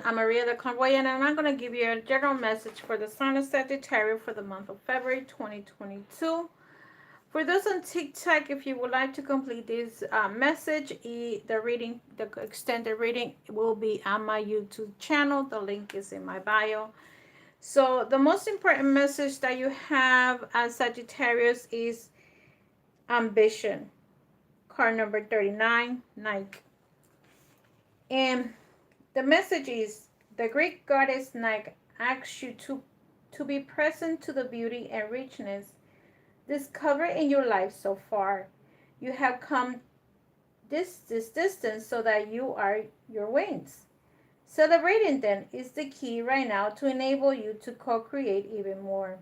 I'm Maria the Clairvoyant, and I'm going to give you a general message for the sign of Sagittarius for the month of February 2022. For those on TikTok, if you would like to complete this message, the extended reading will be on my YouTube channel. The link is in my bio. So the most important message that you have as Sagittarius is ambition. Card number 39, Nike. And the message is the Greek goddess Nike asks you to be present to the beauty and richness discovered in your life so far. You have come this distance so that you are your wings. Celebrating them is the key right now to enable you to co-create even more.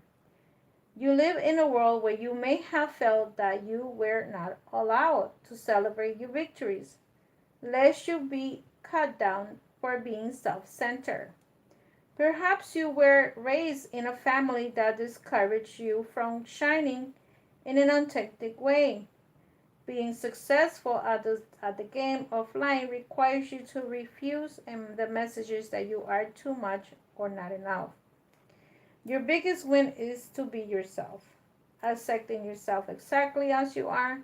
You live in a world where you may have felt that you were not allowed to celebrate your victories, lest you be cut down for being self-centered. Perhaps you were raised in a family that discouraged you from shining in an authentic way. Being successful at the game of life requires you to refuse the messages that you are too much or not enough. Your biggest win is to be yourself, accepting yourself exactly as you are,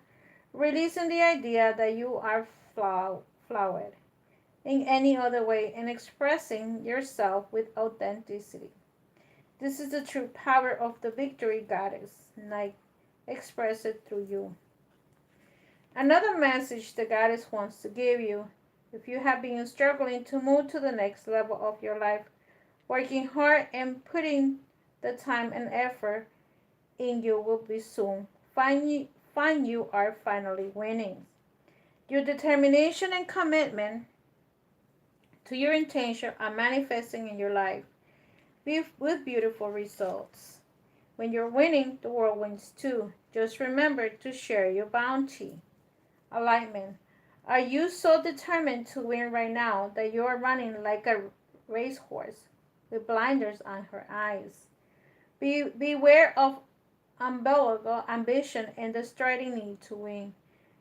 releasing the idea that you are flawed in any other way, and expressing yourself with authenticity. This is the true power of the victory goddess, like express it through you. Another message the goddess wants to give you: if you have been struggling to move to the next level of your life, working hard and putting the time and effort in, you will be soon find you are finally winning. Your determination and commitment to your intention are manifesting in your life with beautiful results. When you're winning, the world wins too. Just remember to share your bounty. Alignment. Are you so determined to win right now that you are running like a racehorse with blinders on her eyes? Beware of umbilical ambition and the striding need to win.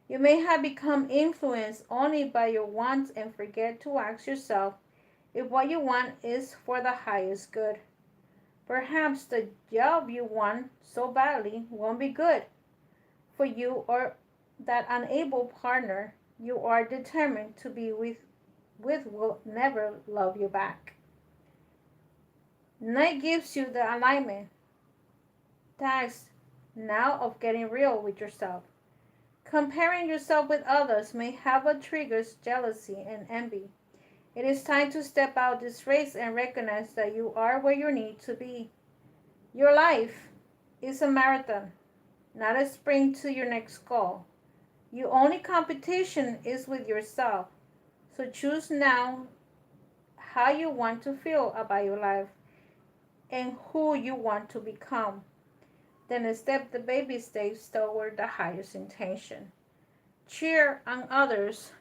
You may have become influenced only by your wants and forget to ask yourself if what you want is for the highest good. Perhaps the job you want so badly won't be good for you, or that unable partner you are determined to be with will never love you back. Night gives you the alignment task now of getting real with yourself. Comparing yourself with others may have a triggers jealousy and envy. It is time to step out this race and recognize that you are where you need to be. Your life is a marathon, not a sprint to your next goal. Your only competition is with yourself. So choose now how you want to feel about your life and who you want to become. Then step the baby steps toward the highest intention. Cheer on others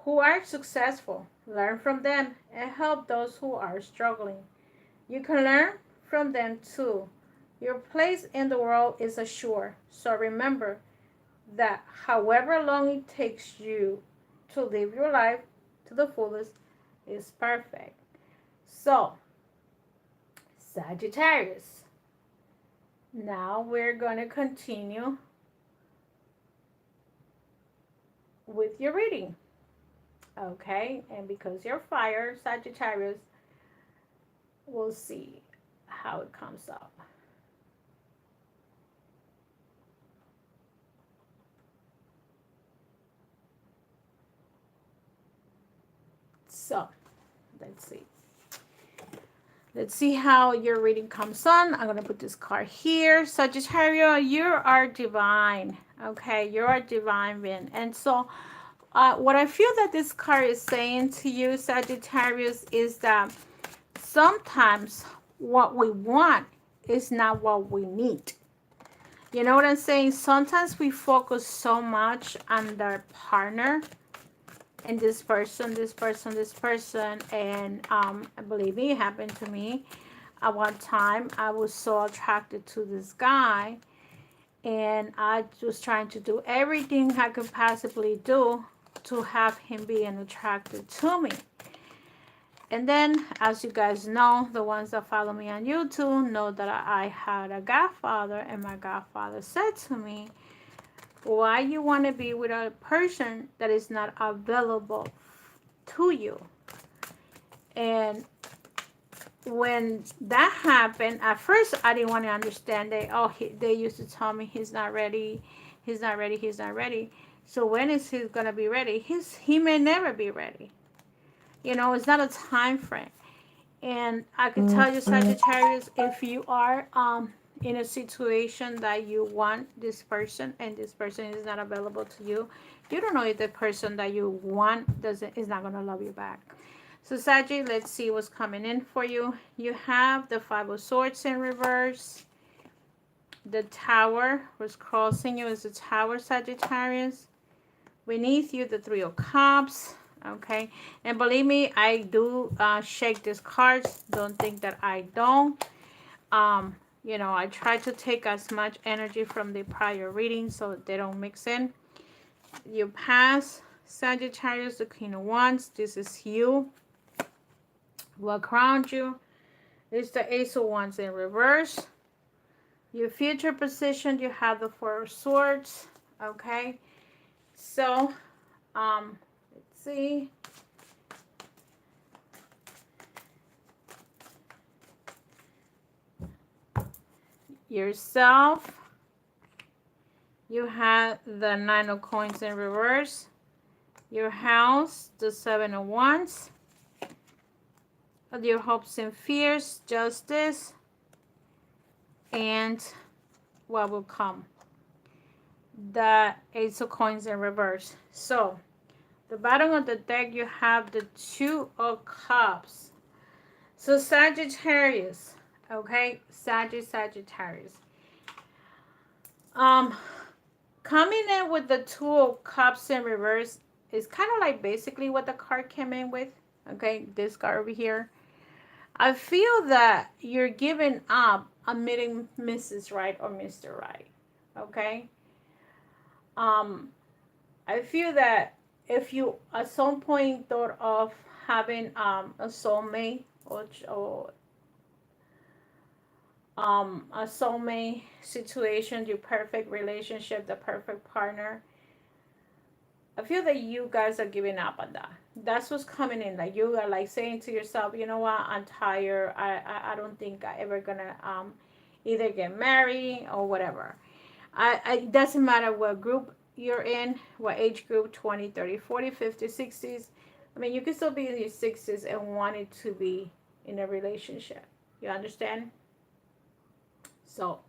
who are successful. Learn from them and help those who are struggling. You can learn from them too. Your place in the world is assured. So remember that however long it takes you to live your life to the fullest is perfect. So, Sagittarius. Now we're going to continue with your reading. Okay, and because you're fire, Sagittarius, we'll see how it comes up. So, let's see. Let's see how your reading comes on. I'm going to put this card here. Sagittarius, you are divine. Okay, you are divine being. And so, what I feel that this card is saying to you, Sagittarius, is that sometimes what we want is not what we need. You know what I'm saying? Sometimes we focus so much on the partner and this person, and believe me, it happened to me. At one time, I was so attracted to this guy, and I was trying to do everything I could possibly do to have him being attracted to me. And then, as you guys know, the ones that follow me on YouTube know that I had a godfather, and my godfather said to me, why you want to be with a person that is not available to you? And when that happened, at first I didn't want to understand. They used to tell me he's not ready, he's not ready, he's not ready. So when is he gonna be ready? He may never be ready. You know, it's not a time frame. And I can tell you, Sagittarius, if you are in a situation that you want this person and this person is not available to you, you don't know if the person that you want is not gonna love you back. So Saggy, let's see what's coming in for you. You have the Five of Swords in reverse. The Tower was crossing you as the Tower, Sagittarius. Beneath you, the Three of Cups. Okay, and believe me, I do shake these cards. Don't think that I don't. You know, I try to take as much energy from the prior reading so they don't mix in. You pass, Sagittarius, the Queen of Wands. This is you. What around you is the Ace of Wands in reverse. Your future position, you have the Four of Swords. Okay, so let's see. Yourself, you have the Nine of Coins in reverse. Your house, the Seven of Wands. Your hopes and fears, Justice, and what will come, the Ace of Coins in reverse. So the bottom of the deck, you have the Two of Cups. So Sagittarius, okay, Sagittarius, coming in with the Two of Cups in reverse is kind of like basically what the card came in with. Okay, this card over here. I feel that you're giving up on meeting Mrs. Right or Mr. Right. Okay. I feel that if you at some point thought of having a soulmate or a soulmate situation, your perfect relationship, the perfect partner, I feel that you guys are giving up on that. That's what's coming in. Like you are like saying to yourself, you know what, I'm tired. I don't think I ever gonna either get married or whatever. It doesn't matter what group you're in, what age group, 20, 30, 40, 50, 60s. I mean, you can still be in your 60s and wanting to be in a relationship. You understand? So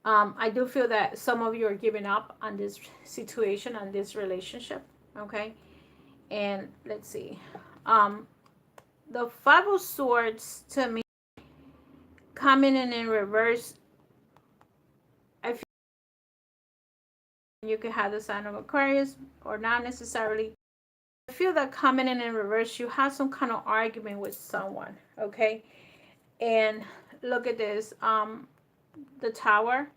I do feel that some of you are giving up on this situation, on this relationship, okay? And let's see. The Five of Swords, to me, coming in reverse, I feel you could have the sign of Aquarius or not necessarily. I feel that coming in reverse, you have some kind of argument with someone, okay? And look at this, the Tower.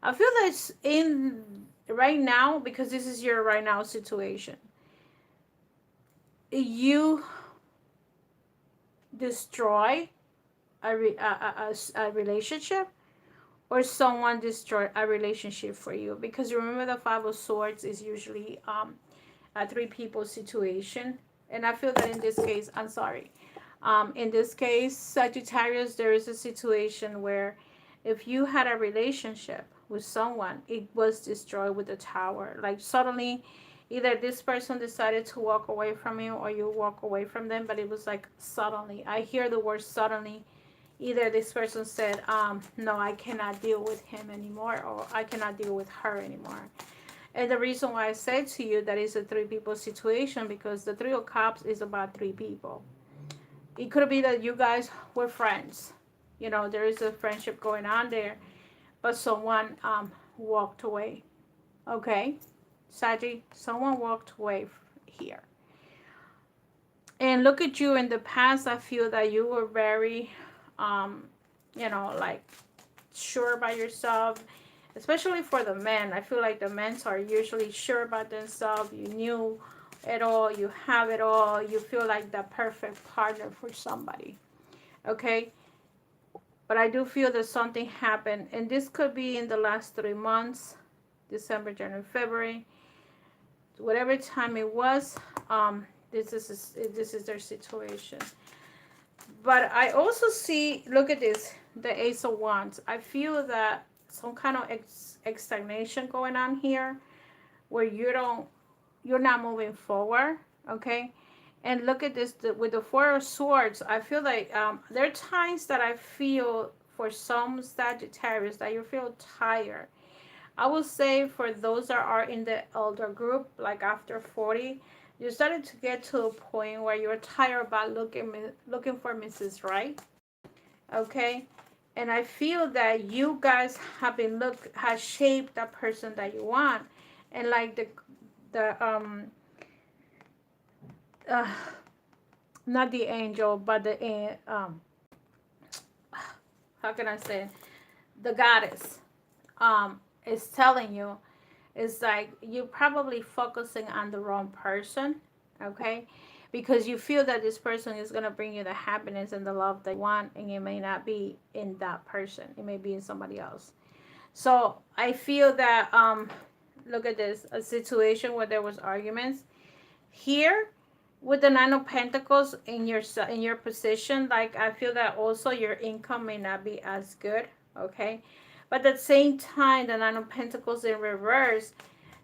I feel that it's in right now, because this is your right now situation. You destroy a relationship, or someone destroy a relationship for you, because remember the Five of Swords is usually a three people situation. And I feel that in this case, I'm sorry, in this case, Sagittarius, there is a situation where if you had a relationship with someone, it was destroyed with the Tower. Like suddenly, either this person decided to walk away from you or you walk away from them, but it was like suddenly. I hear the word suddenly. Either this person said, no, I cannot deal with him anymore, or I cannot deal with her anymore. And the reason why I said to you that it's a three people situation, because the Three of Cups is about three people. It could be that you guys were friends. You know, there is a friendship going on there, but someone walked away. Okay, Saggy, someone walked away here. And look at you in the past. I feel that you were very, you know, like sure about yourself, especially for the men. I feel like the men are usually sure about themselves. You knew it all, you have it all, you feel like the perfect partner for somebody, okay? But I do feel that something happened, and this could be in the last 3 months, December, January, February, whatever time it was. This is their situation. But I also see, look at this, the Ace of Wands. I feel that some kind of stagnation going on here, where you're not moving forward, okay? And look at this, with the Four of Swords. I feel like there are times that I feel for some Sagittarius that you feel tired. I will say for those that are in the elder group, like after 40, you started to get to a point where you're tired about looking for Mrs. Right, okay? And I feel that you guys have shaped that person that you want, and like the uh, not the angel, but the how can I say it? The goddess is telling you, it's like you're probably focusing on the wrong person, okay? Because you feel that this person is going to bring you the happiness and the love that you want, and it may not be in that person. It may be in somebody else. So I feel that look at this, a situation where there was arguments here with the Nine of Pentacles in your position. Like, I feel that also your income may not be as good, okay? But at the same time, the Nine of Pentacles in reverse,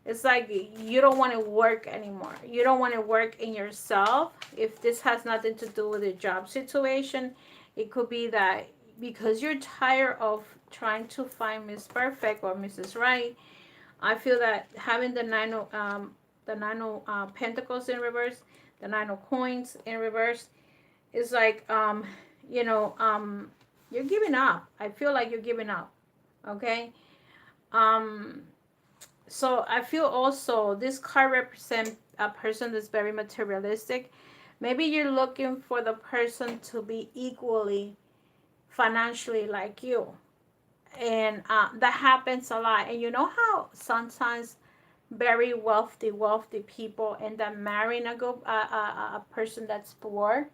it's like you don't want to work anymore. You don't want to work in yourself. If this has nothing to do with a job situation, it could be that because you're tired of trying to find Miss Perfect or Mrs. Right. I feel that having the Nine of Pentacles in reverse, the Nine of Coins in reverse, is like you're giving up. I feel like you're giving up, okay? So I feel also this card represents a person that's very materialistic. Maybe you're looking for the person to be equally financially like you, and that happens a lot. And you know how sometimes very wealthy people end up marrying a person that's poor,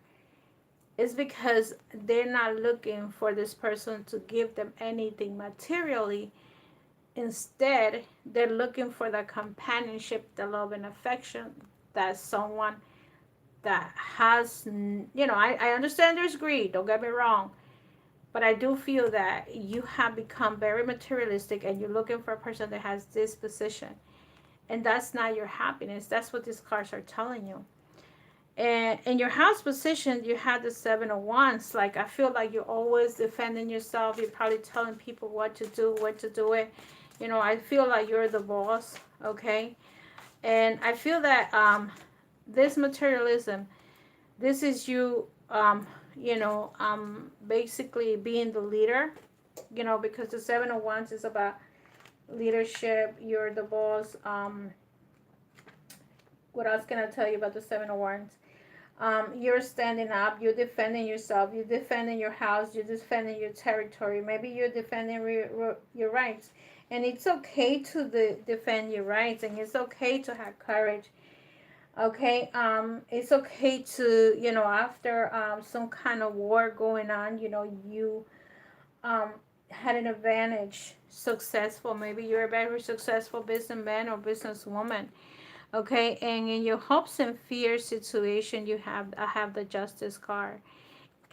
is because they're not looking for this person to give them anything materially. Instead, they're looking for the companionship, the love and affection that someone that has, I understand there's greed, don't get me wrong, but I do feel that you have become very materialistic and you're looking for a person that has this position. And that's not your happiness. That's what these cards are telling you. And in your house position, you have the Seven of Wands. Like, I feel like you're always defending yourself. You're probably telling people what to do, when to do it. I feel like you're the boss, okay? And I feel that this materialism, this is you, basically being the leader, because the Seven of Wands is about leadership. You're the boss. What else can I tell you about the Seven of Wands? You're standing up, you're defending yourself, you're defending your house, you're defending your territory. Maybe you're defending your rights. And it's okay to defend your rights, and it's okay to have courage. Okay, it's okay to, after some kind of war going on, you had an advantage, successful. Maybe you're a very successful businessman or businesswoman. Okay, and in your hopes and fears situation, I have the Justice card,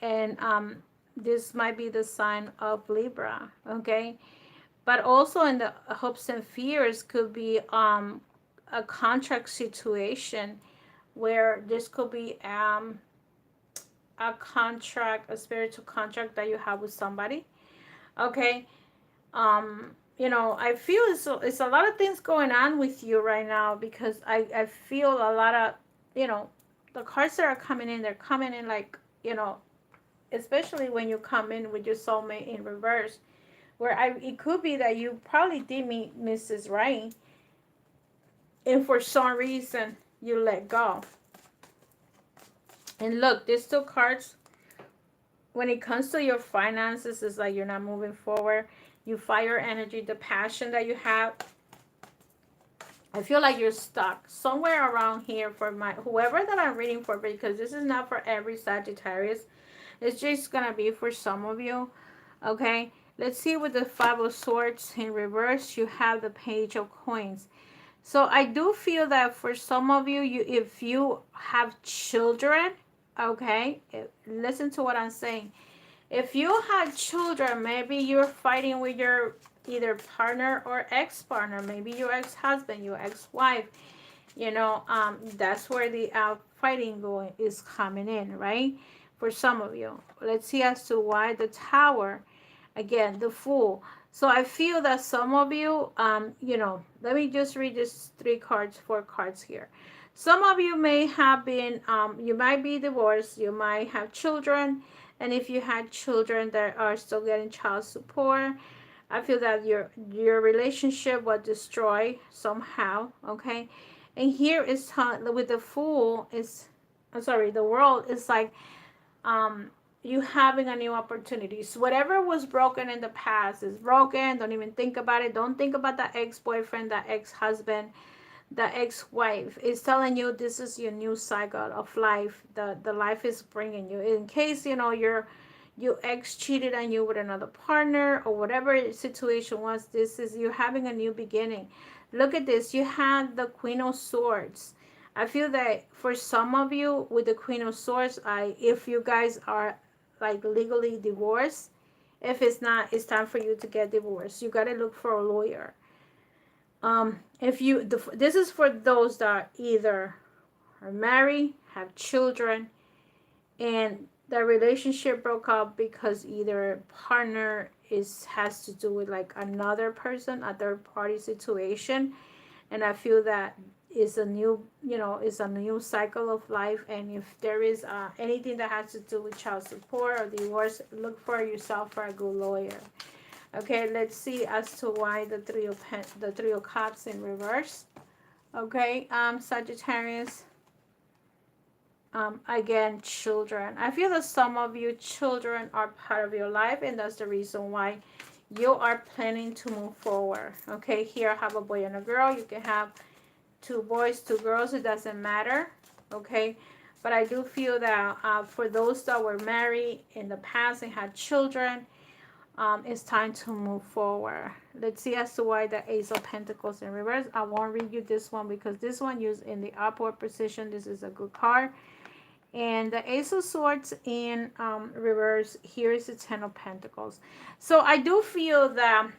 and this might be the sign of Libra. Okay, but also in the hopes and fears could be a contract situation, where this could be a contract, a spiritual contract that you have with somebody. Okay, I feel it's a lot of things going on with you right now, because I feel a lot of, the cards that are coming in, they're coming in like, especially when you come in with your soulmate in reverse, where it could be that you probably did meet Mrs. Right, and for some reason you let go. And look, these two cards, when it comes to your finances, it's like you're not moving forward. You fire energy, the passion that you have, I feel like you're stuck somewhere around here for my whoever that I'm reading for, because this is not for every Sagittarius. It's just gonna be for some of you. Okay, let's see. With the Five of Swords in reverse, you have the Page of Coins. So I do feel that for some of you, if you have children, okay, listen to what I'm saying. If you had children, maybe you're fighting with your either partner or ex-partner, maybe your ex-husband, your ex-wife, that's where the fighting going is coming in, right? For some of you. Let's see as to why the Tower, again, the Fool. So I feel that some of you, let me just read this 4 cards here. Some of you may have been, you might be divorced, you might have children, and if you had children that are still getting child support, I feel that your relationship was destroyed somehow, okay? And here is with the Fool is, I'm sorry, the World is like, you having a new opportunity. So whatever was broken in the past is broken. Don't even think about it. Don't think about that ex-boyfriend, that ex-husband, the ex-wife. Is telling you this is your new cycle of life. The life is bringing you. In case your ex cheated on you with another partner or whatever situation was, this is you having a new beginning. Look at this. You had the Queen of Swords. I feel that for some of you with the Queen of Swords, if you guys are like legally divorced, if it's not, it's time for you to get divorced. You got to look for a lawyer. This is for those that either are married, have children, and the relationship broke up because either partner has to do with like another person, a third party situation, and I feel that is a new cycle of life. And if there is anything that has to do with child support or divorce, look for yourself for a good lawyer. Okay, let's see as to why the Three of Cups in reverse. Okay, Sagittarius. Again, children. I feel that some of you children are part of your life, and that's the reason why you are planning to move forward. Okay, here I have a boy and a girl. You can have 2 boys, 2 girls. It doesn't matter. Okay, but I do feel that for those that were married in the past and had children, it's time to move forward. Let's see as to why the Ace of Pentacles in reverse. I won't read you this one because this one used in the upward position. This is a good card. And the Ace of Swords in reverse, here is the 10 of Pentacles. So I do feel that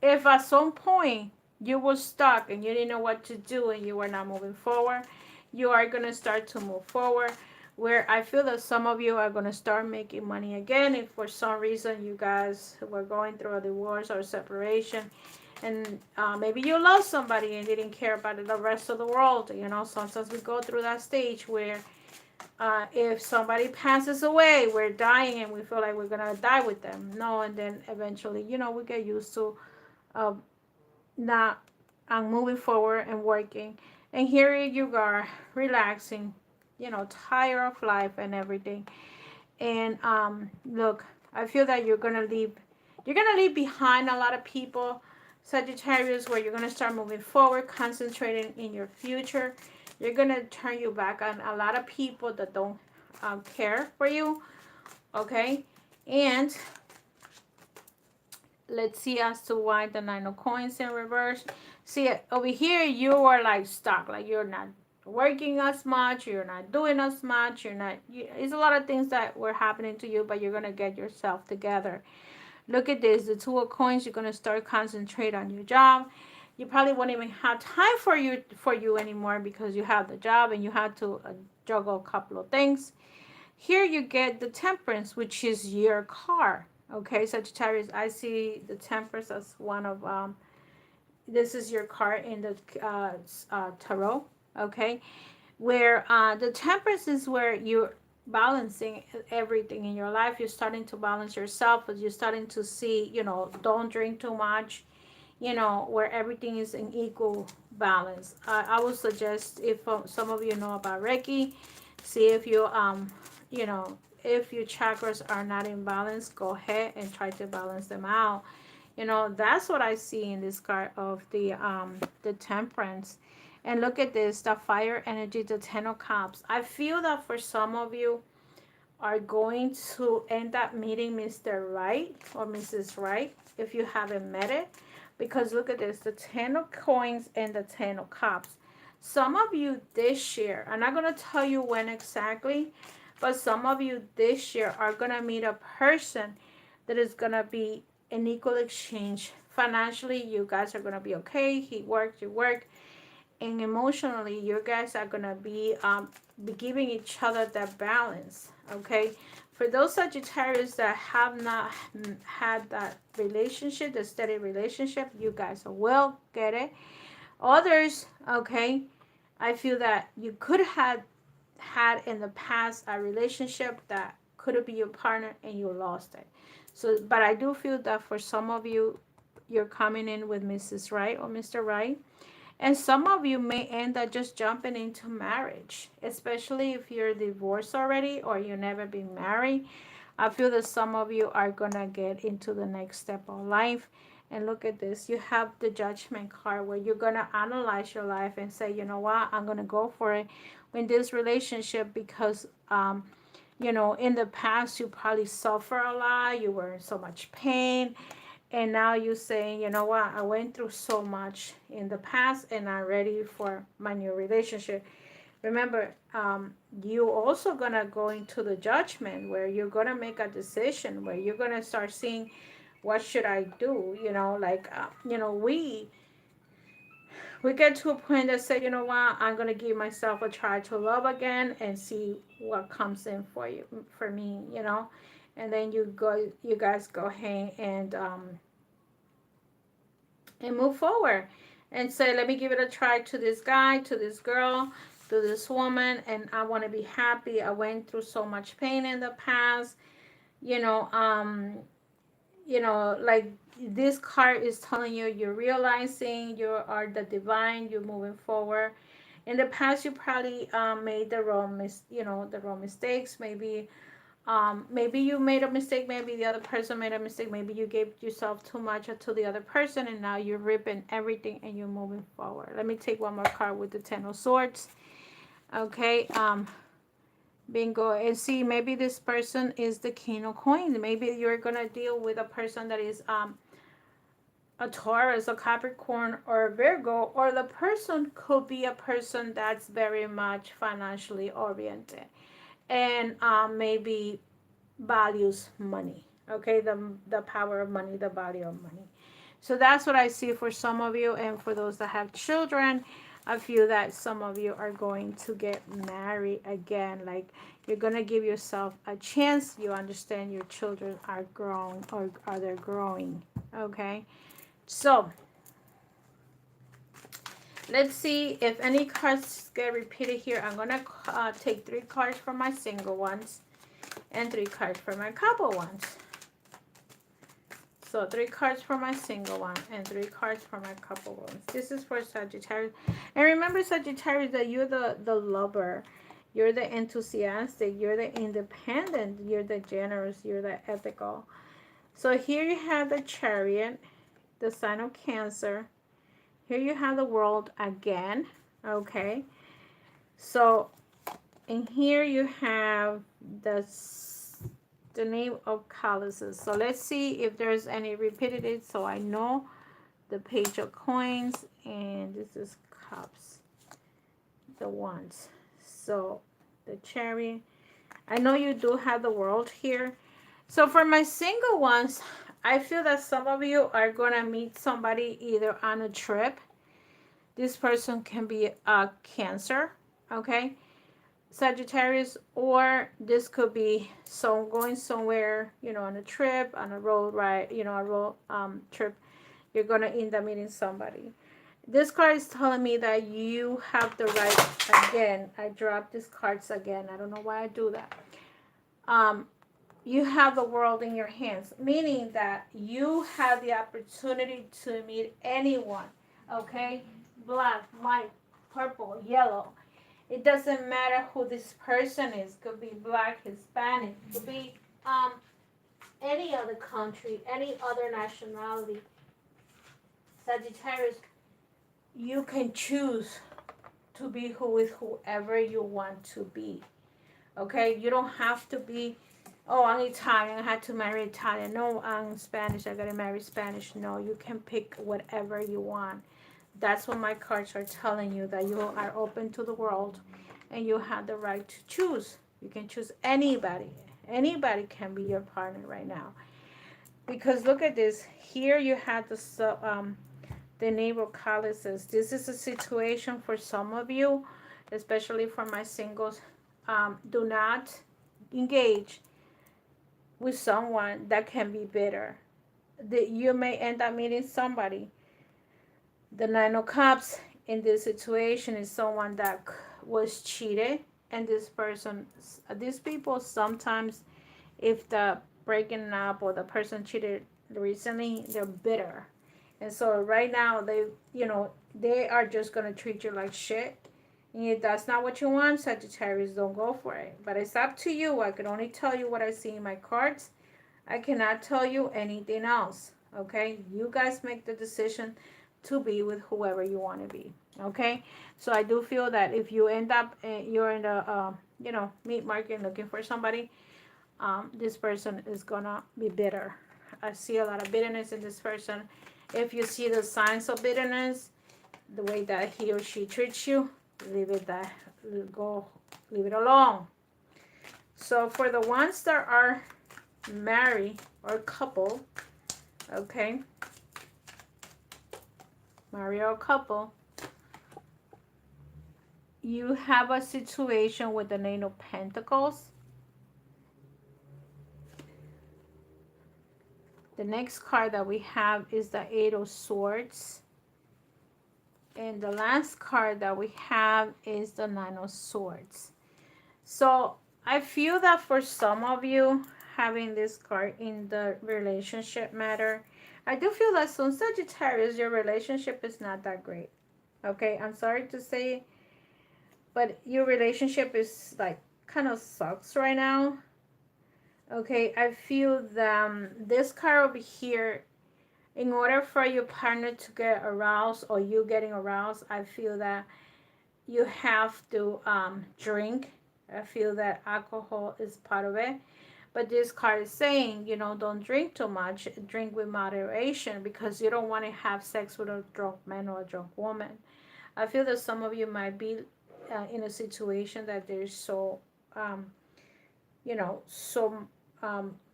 if at some point you were stuck and you didn't know what to do and you were not moving forward, you are going to start to move forward, where I feel that some of you are going to start making money again. If for some reason you guys were going through a divorce or separation, and maybe you lost somebody and didn't care about the rest of the world. Sometimes we go through that stage where if somebody passes away, we're dying and we feel like we're gonna die with them. No, and then eventually, we get used to not moving forward and working. And here you are, relaxing, tired of life and everything. And look, I feel that you're gonna leave behind a lot of people, Sagittarius, where you're going to start moving forward, concentrating in your future. You're going to turn your back on a lot of people that don't care for you. Okay? And let's see as to why the 9 of Coins in reverse. See, over here, you are like stuck. Like you're not working as much. You're not doing as much. It's a lot of things that were happening to you, but you're going to get yourself together. Look at this, the 2 of Coins. You're going to start concentrate on your job. You probably won't even have time for you anymore because you have the job and you have to juggle a couple of things. Here you get the Temperance, which is your car. Okay, Sagittarius, I see the Temperance as one of, this is your car in the Tarot. Okay, where the Temperance is where you're balancing everything in your life. You're starting to balance yourself, but you're starting to see, don't drink too much, where everything is in equal balance. I would suggest, if some of you know about Reiki, see if you if your chakras are not in balance, go ahead and try to balance them out. You know, that's what I see in this card of the Temperance. And look at this, the fire energy, the Ten of Cups. I feel that for some of you are going to end up meeting Mr. Right or Mrs. Right if you haven't met it. Because look at this, the Ten of Coins and the Ten of Cups. Some of you this year, I'm not going to tell you when exactly, but some of you this year are going to meet a person that is going to be an equal exchange. Financially, you guys are going to be okay. He works, you work. And emotionally, you guys are going to be giving each other that balance, okay? For those Sagittarius that have not had that relationship, the steady relationship, you guys will get it. Others, okay, I feel that you could have had in the past a relationship that could be your partner and you lost it. So, but I do feel that for some of you, you're coming in with Mrs. Right or Mr. Right. And some of you may end up just jumping into marriage, especially if you're divorced already or you've never been married. I feel that some of you are going to get into the next step of life. And look at this. You have the Judgment card where you're going to analyze your life and say, you know what, I'm going to go for it in this relationship because, you know, in the past, you probably suffer a lot. You were in so much pain. And now you're saying, you know what, I went through so much in the past and I'm ready for my new relationship. Remember, you also going to go into the Judgment where you're going to make a decision, where you're going to start seeing what should I do, you know, like, you know, we get to a point that say, you know what, I'm going to give myself a try to love again and see what comes in for you, for me, you know. And then you guys go ahead and move forward and say, let me give it a try to this guy, to this girl, to this woman, and I want to be happy. I went through so much pain in the past, you know, like this card is telling you, you're realizing you are the divine, you're moving forward. In the past, you probably made the wrong mistakes. Maybe you made a mistake, maybe the other person made a mistake, maybe you gave yourself too much to the other person, and now you're ripping everything and you're moving forward. Let me take one more card with the Ten of Swords. Okay, bingo. And see, maybe this person is the King of Coins. Maybe you're gonna deal with a person that is a Taurus, a Capricorn, or a Virgo, or the person could be a person that's very much financially oriented and maybe values money. Okay, the power of money, the value of money. So that's what I see for some of you. And for those that have children, I feel that some of you are going to get married again. Like, you're going to give yourself a chance. You understand your children are grown, or are they growing. Okay, so let's see if any cards get repeated here. I'm going to take 3 cards for my single ones and 3 cards for my couple ones. So 3 cards for my single one and 3 cards for my couple ones. This is for Sagittarius. And remember, Sagittarius, that you're the lover. You're the enthusiastic. You're the independent. You're the generous. You're the ethical. So here you have the Chariot, the sign of Cancer. Here you have the World again. Okay. So and here you have the name of Colossus. So let's see if there's any repeated. So I know the Page of Coins, and this is Cups, the Wands. So the Chariot. I know you do have the World here. So for my single ones, I feel that some of you are going to meet somebody either on a trip. This person can be a Cancer, okay, Sagittarius, or this could be going somewhere, you know, on a trip, on a road ride, you know, a road trip. You're going to end up meeting somebody. This card is telling me that you have the right, again, I dropped these cards again. I don't know why I do that. You have the world in your hands, meaning that you have the opportunity to meet anyone, okay? Black, white, purple, yellow. It doesn't matter who this person is. Could be Black, Hispanic, could be any other country, any other nationality. Sagittarius, you can choose to be with whoever you want to be. Okay, you don't have to be, oh, I'm Italian, I had to marry Italian. No, I'm Spanish, I gotta marry Spanish. No, you can pick whatever you want. That's what my cards are telling you, that you are open to the world and you have the right to choose. You can choose anybody. Anybody can be your partner right now. Because look at this. Here you have the navel calluses. This is a situation for some of you, especially for my singles. Do not engage with someone that can be bitter. You may end up meeting somebody. The Nine of Cups in this situation is someone that was cheated, and these people sometimes, if the breaking up or the person cheated recently, they're bitter. And so right now they are just gonna treat you like shit. And if that's not what you want, Sagittarius, don't go for it. But it's up to you. I can only tell you what I see in my cards. I cannot tell you anything else. Okay? You guys make the decision to be with whoever you want to be. Okay? So I do feel that if you end up, you're in the, meat market looking for somebody, this person is gonna be bitter. I see a lot of bitterness in this person. If you see the signs of bitterness, the way that he or she treats you, leave it alone. So for the ones that are married or couple, okay, married or couple, you have a situation with the Nine of Pentacles. The next card that we have is the Eight of Swords. And the last card that we have is the Nine of Swords. So I feel that for some of you, having this card in the relationship matter, I do feel that some Sagittarius, your relationship is not that great. Okay, I'm sorry to say, but your relationship is like kind of sucks right now. Okay, I feel that this card over here, in order for your partner to get aroused or you getting aroused, I feel that you have to drink. I feel that alcohol is part of it. But this card is saying, don't drink too much. Drink with moderation, because you don't want to have sex with a drunk man or a drunk woman. I feel that some of you might be in a situation that there's so,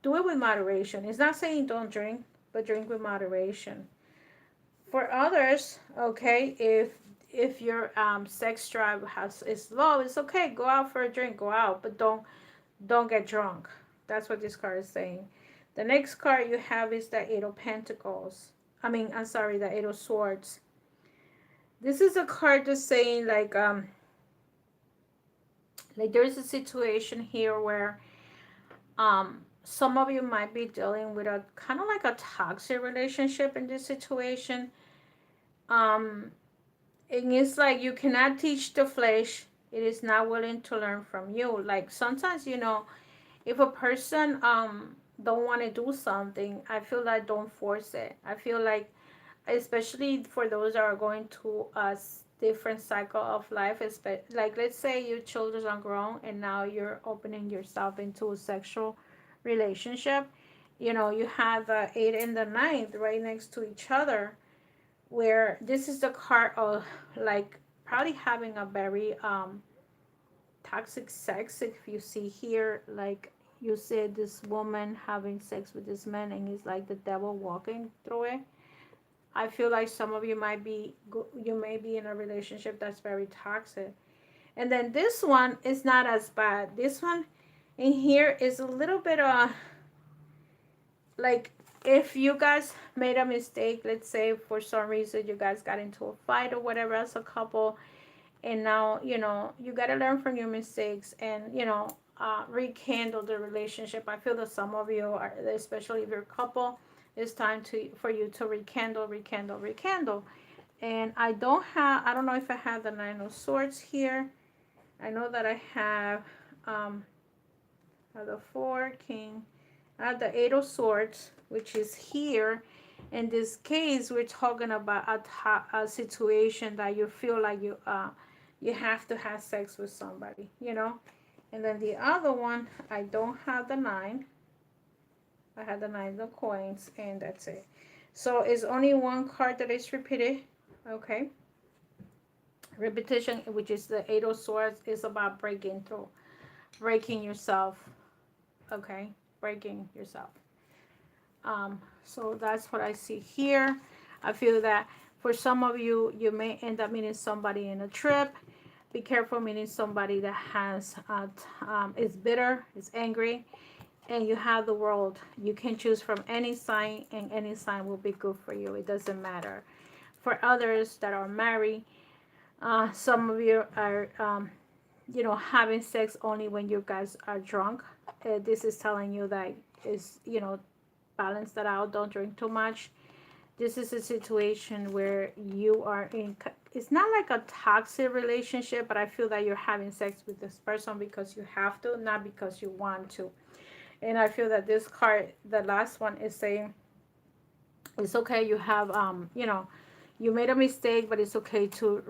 do it with moderation. It's not saying don't drink, but drink with moderation. For others, okay, if your sex drive is low, it's okay. Go out for a drink, go out, but don't get drunk. That's what this card is saying. The next card you have is the Eight of Pentacles. The Eight of Swords. This is a card that's saying like there's a situation here where some of you might be dealing with a kind of like a toxic relationship in this situation. And it's like you cannot teach the flesh. It is not willing to learn from you. Like sometimes, if a person don't want to do something, I feel like don't force it. I feel like, especially for those that are going to a different cycle of life, like let's say your children are grown and now you're opening yourself into a sexual relationship. You have the 8 and the 9 right next to each other, where this is the card of like probably having a very toxic sex. If you see here, like you said, this woman having sex with this man and he's like the devil walking through it. I feel like some of you may be in a relationship that's very toxic. And then this one is not as bad. This one in here is a little bit like, if you guys made a mistake, let's say for some reason you guys got into a fight or whatever as a couple, and now you got to learn from your mistakes and rekindle the relationship. I feel that some of you are, especially if you're a couple, it's time for you to rekindle. And I don't know if I have the Nine of Swords here. I know that I have the 4 King. The Eight of Swords, which is here. In this case, we're talking about a situation that you feel like you have to have sex with somebody, you know. And then the other one, I don't have the 9. I had the 9 of coins, and that's it. So it's only one card that is repeated. Okay. Repetition, which is the Eight of Swords, is about breaking through, breaking yourself. Okay, breaking yourself. So that's what I see here. I feel that for some of you, you may end up meeting somebody in a trip. Be careful meeting somebody that has is bitter, is angry, and you have the world. You can choose from any sign, and any sign will be good for you. It doesn't matter. For others that are married, some of you are, you know, having sex only when you guys are drunk. This is telling you that is, you know, balance that out. Don't drink too much. This is a situation where you are in, it's not like a toxic relationship, but I feel that you're having sex with this person because you have to, not because you want to. And I feel that this card, the last one, is saying it's okay. You have, you know, you made a mistake, but it's okay to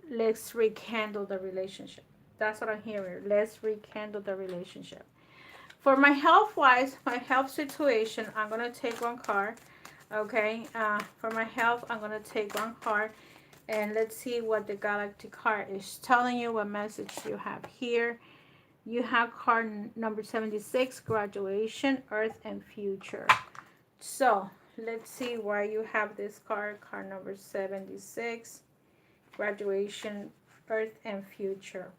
let's rekindle the relationship. That's what I'm hearing. Let's rekindle the relationship. For my health wise, my health situation, I'm gonna take one card. Okay, for my health, I'm gonna take one card, and let's see what the galactic card is telling you. What message you have here? You have card number 76, graduation, earth, and future. So let's see why you have this card. Card number 76, graduation, earth, and future.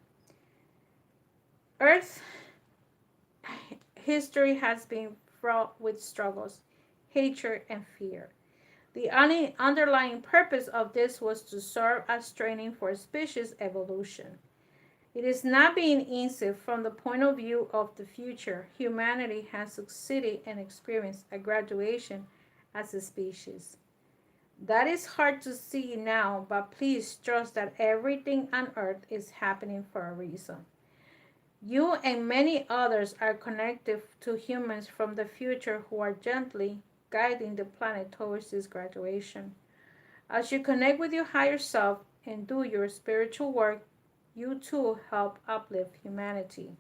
Earth history has been fraught with struggles, hatred, and fear. The underlying purpose of this was to serve as training for species evolution. It is not being easy from the point of view of the future. Humanity has succeeded and experienced a graduation as a species. That is hard to see now, but please trust that everything on earth is happening for a reason. You and many others are connected to humans from the future who are gently guiding the planet towards this graduation. As you connect with your higher self and do your spiritual work, you too help uplift humanity.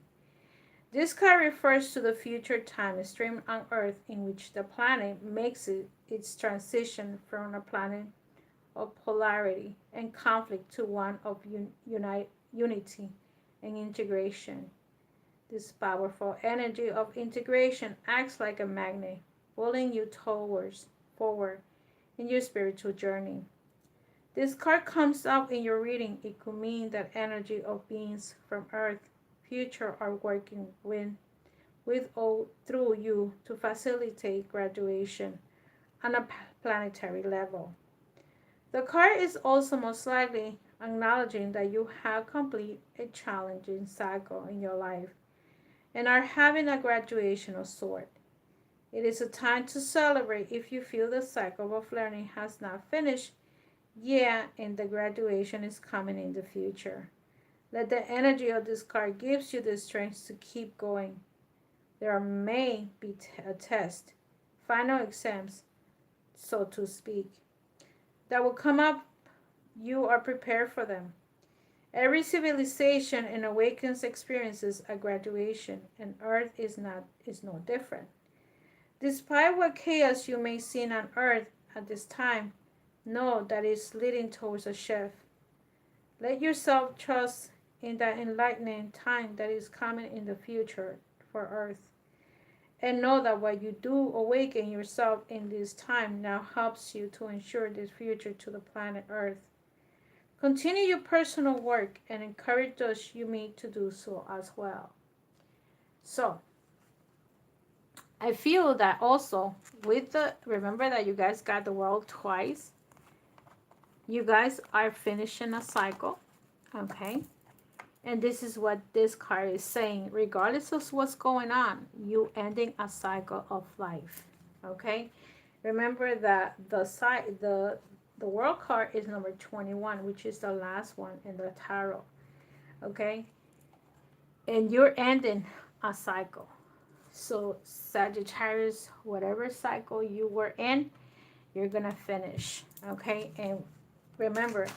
This card refers to the future time stream on Earth in which the planet makes its transition from a planet of polarity and conflict to one of unity and integration. This powerful energy of integration acts like a magnet, pulling you towards forward in your spiritual journey. This card comes up in your reading. It could mean that energy of beings from Earth, future are working with or through you to facilitate graduation on a planetary level. The card is also most likely acknowledging that you have completed a challenging cycle in your life and are having a graduation of sort. It is a time to celebrate if you feel the cycle of learning has not finished yet and the graduation is coming in the future. Let the energy of this card gives you the strength to keep going. There may be a test, final exams, so to speak, that will come up. You are prepared for them. Every civilization and awakens experiences a graduation, and Earth is no different. Despite what chaos you may see on Earth at this time, know that it's leading towards a shift. Let yourself trust in that enlightening time that is coming in the future for Earth. And know that what you do awaken yourself in this time now helps you to ensure this future to the planet Earth. Continue your personal work and encourage those you meet to do so as well. So, I feel that also with remember that you guys got the world twice. You guys are finishing a cycle, okay? And this is what this card is saying. Regardless of what's going on, you ending a cycle of life, okay? Remember that the world card is number 21, which is the last one in the tarot, okay? And you're ending a cycle. So Sagittarius, whatever cycle you were in, you're going to finish. Okay. And remember,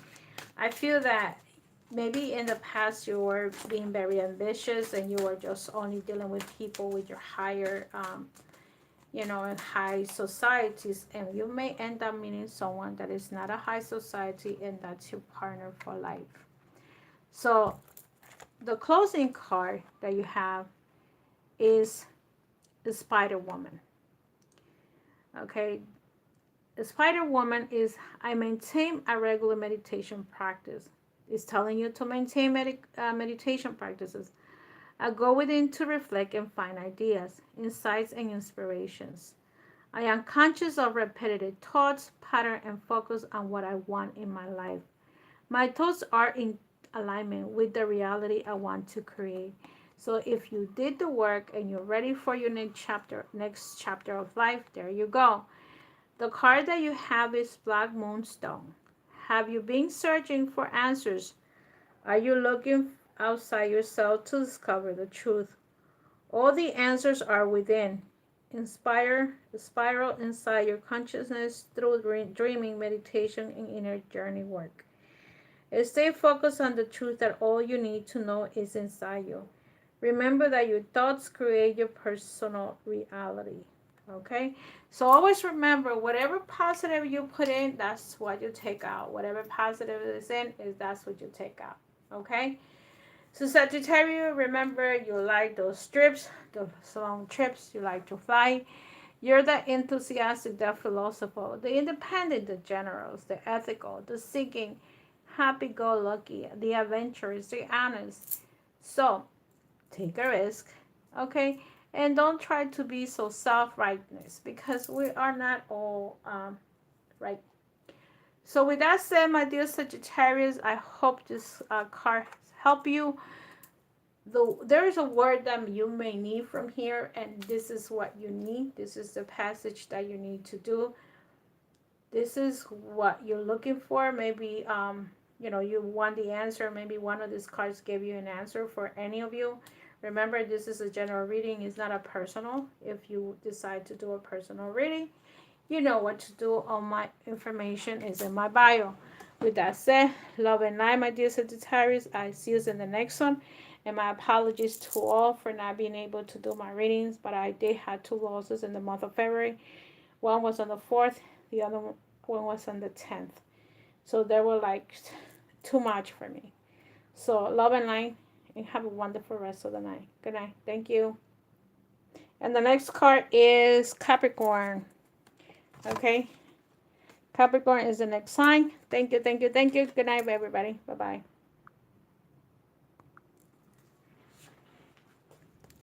I feel that maybe in the past you were being very ambitious and you were just only dealing with people with your higher, you know, in high societies, and you may end up meeting someone that is not a high society, and that's your partner for life. So the closing card that you have is the Spider Woman. Okay, the Spider Woman is, I maintain a regular meditation practice. It's telling you to maintain meditation practices. I go within to reflect and find ideas, insights, and inspirations. I am conscious of repetitive thoughts, pattern, and focus on what I want in my life. My thoughts are in alignment with the reality I want to create. So if you did the work and you're ready for your next chapter of life, there you go. The card that you have is Black Moonstone. Have you been searching for answers? Are you looking outside yourself to discover the truth? All the answers are within. Spiral inside your consciousness through dreaming, meditation, and inner journey work. Stay focused on the truth that all you need to know is inside you. Remember that your thoughts create your personal reality. Okay? So always remember, whatever positive you put in, that's what you take out. Whatever positive is in, that's what you take out. Okay? So Sagittarius, remember, you like those trips, those long trips, you like to fly. You're the enthusiastic, the philosopher, the independent, the generous, the ethical, the seeking, happy-go-lucky, the adventurous, the honest. So take a risk, okay? And don't try to be so self-righteous, because we are not all right. So with that said, my dear Sagittarius, I hope this card help you. There is a word that you may need from here, and this is what you need. This is the passage that you need to do. This is what you're looking for. Maybe you know, you want the answer. Maybe one of these cards gave you an answer for any of you. Remember, this is a general reading. It's not a personal. If you decide to do a personal reading, you know what to do. All my information is in my bio. With that said, love and light, my dear Sagittarius. I see you in the next one. And my apologies to all for not being able to do my readings. But I did have 2 losses in the month of February. One was on the 4th. The other one was on the 10th. So they were like too much for me. So love and light. And have a wonderful rest of the night. Good night. Thank you. And the next card is Capricorn. Okay. Capricorn is the next sign. Thank you, thank you, thank you. Good night, everybody. Bye-bye.